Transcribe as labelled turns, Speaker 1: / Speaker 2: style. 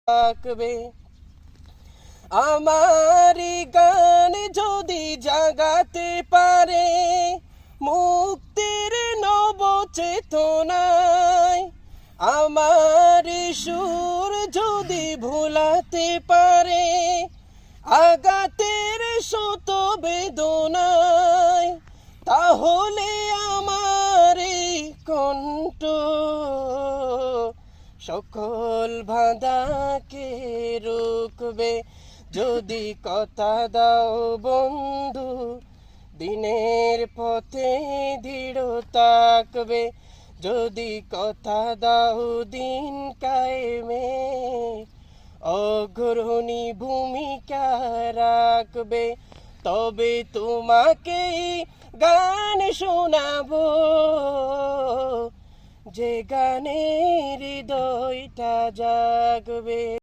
Speaker 1: থাকবে। আমারি গান যদি জাগাতে পারে মুক্তির নব চেতনায়, আমার সুর যদি ভুলাতে পারে আঘাতের শত বেদনায়, তাহলে আমার এই কণ্ঠ সকল বাধাকে রুখবে। যদি কথা দাও বন্ধু দিনের পথে দৃঢ় থাকবে, যদি কথা দাও দিন কায়েমে অগ্রণী ভূমিকা রাখবে, তবে তোমাকে গান শোনাবো যে গানে হৃদয়টা জাগবে।